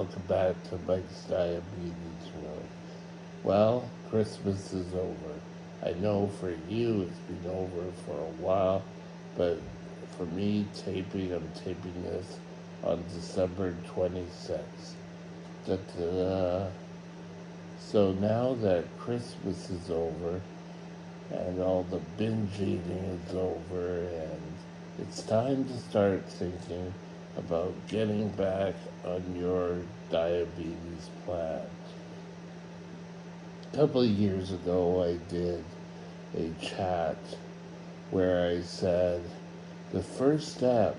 welcome back to Mike's Diabetes Room. Well, Christmas is over. I know for you it's been over for a while, but for me, I'm taping this on December 26th. Da-da-da. So now that Christmas is over and all the binge eating is over, and it's time to start thinking about getting back on your diabetes plan. A couple of years ago, I did a chat where I said the first step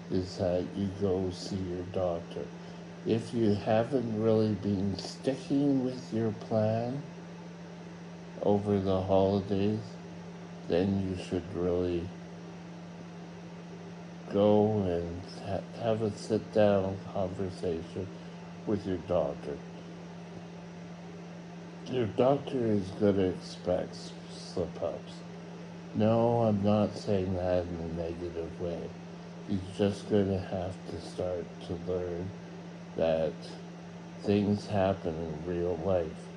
is that you go see your doctor. If you haven't really been sticking with your plan over the holidays, then you should really go and have a sit down conversation with your doctor. Your doctor is going to expect slip ups. No, I'm not saying that in a negative way. He's just going to have to start to learn that things happen in real life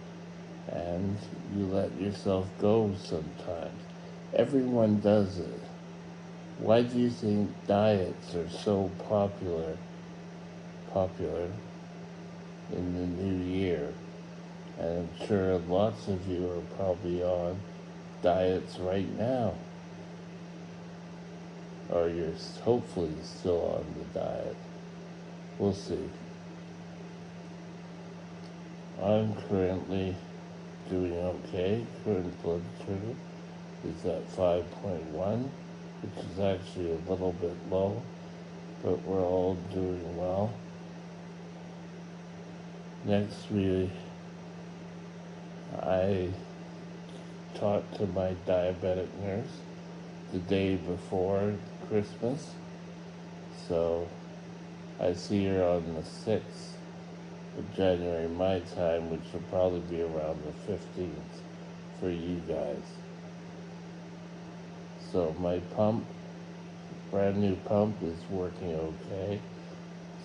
and you let yourself go sometimes. Everyone does it. Why do you think diets are so popular in the new year? And I'm sure lots of you are probably on diets right now. Or you're hopefully still on the diet. We'll see. I'm currently doing okay. Current blood sugar is at 5.1, which is actually a little bit low, but we're all doing well. Next week, I talked to my diabetic nurse the day before Christmas, so I see her on the 6th of January, my time, which will probably be around the 15th for you guys. So my brand new pump, is working okay.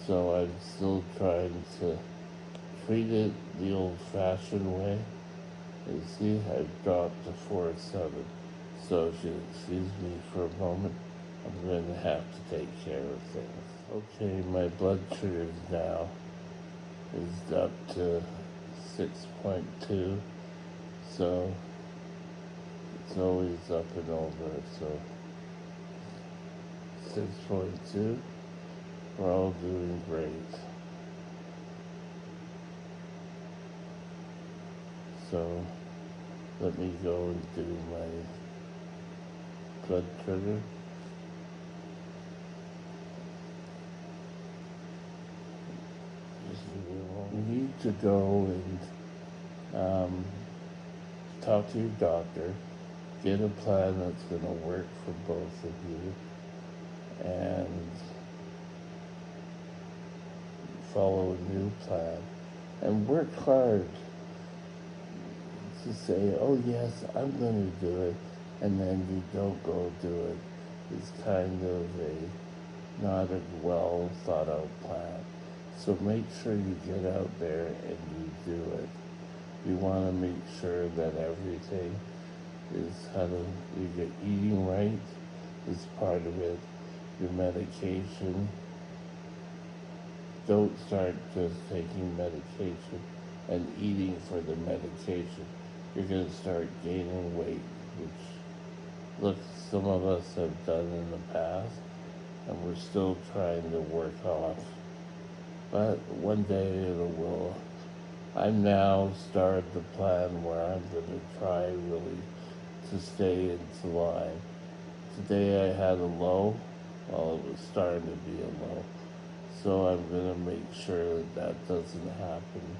So I'm still trying to treat it the old-fashioned way. You see, I've dropped to 4.7. So if you excuse me for a moment, I'm going to have to take care of things. Okay, my blood sugar now is up to 6.2. So it's always up and over. So 6.2, we're all doing great. So let me go and do my blood sugar. You need to go and talk to your doctor, get a plan that's going to work for both of you, and follow a new plan. And work hard to say, oh yes, I'm going to do it, and then you don't go do it. It's kind of not a well thought out plan. So make sure you get out there and you do it. You want to make sure that everything is you get eating right is part of it. Your medication. Don't start just taking medication and eating for the medication. You're going to start gaining weight, which, look, some of us have done in the past, and we're still trying to work off. But one day it will. I'm now started the plan where I'm going to try really to stay into line. Today I had a low, well, it was starting to be a low. So I'm going to make sure that doesn't happen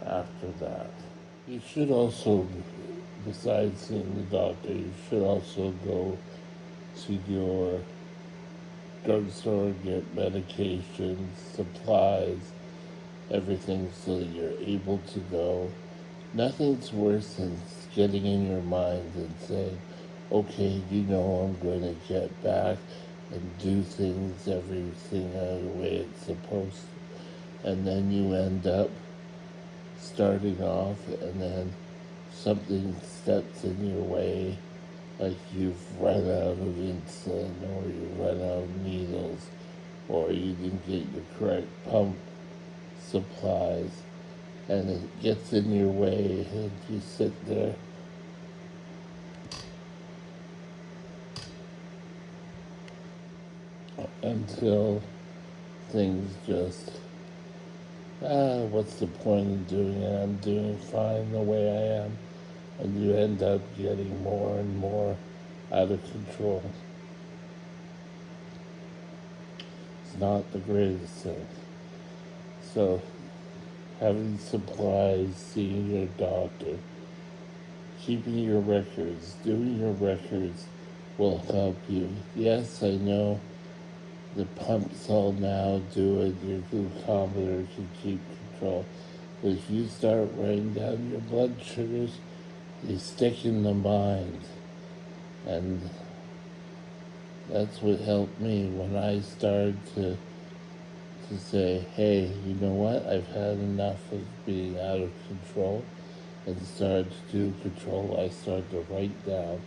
after that. You should also, besides seeing the doctor, you should also go to your drugstore, get medications, supplies, everything so that you're able to go. Nothing's worse than getting in your mind and saying, okay, I'm going to get back and do everything the way it's supposed to. and then you end up starting off, and then something steps in your way, like you've run out of insulin, or you run out of needles, or you didn't get your correct pump supplies, and it gets in your way, and you sit there until things just, what's the point in doing it? I'm doing fine the way I am. And you end up getting more and more out of control. It's not the greatest thing. So, having supplies, seeing your doctor, keeping your records, doing your records will help you. Yes, I know the pumps all now do it, your glucometer can keep control. But if you start writing down your blood sugars, they stick in the mind. And that's what helped me when I started to say, hey, you know what? I've had enough of being out of control, and started to do control. I started to write down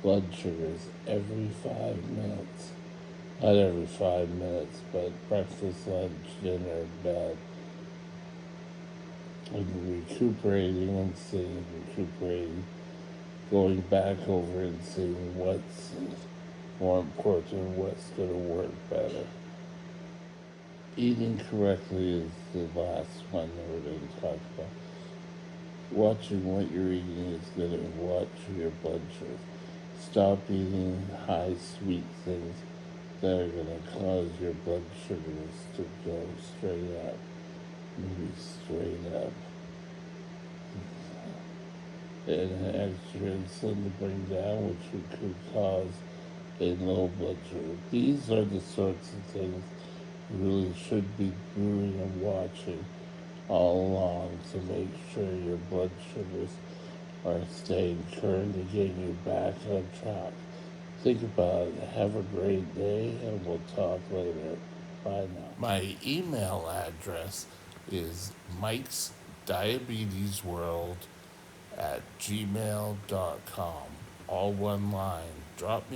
blood sugars every 5 minutes. Not every 5 minutes, but breakfast, lunch, dinner, bed. And recuperating and seeing, recuperating, going back over and seeing what's more important, what's going to work better. Eating correctly is the last one that we're going to talk about. Watching what you're eating is going to watch your blood sugar. Stop eating high sweet things that are going to cause your blood sugars to go straight up. Maybe straight up. And extra insulin to bring down, which could cause a low blood sugar. These are the sorts of things you really should be doing and watching all along to make sure your blood sugars are staying current and getting you back on track. Think about it. Have a great day, and we'll talk later. Bye now. My email address is Mike's Diabetes World at gmail.com. All one line. Drop me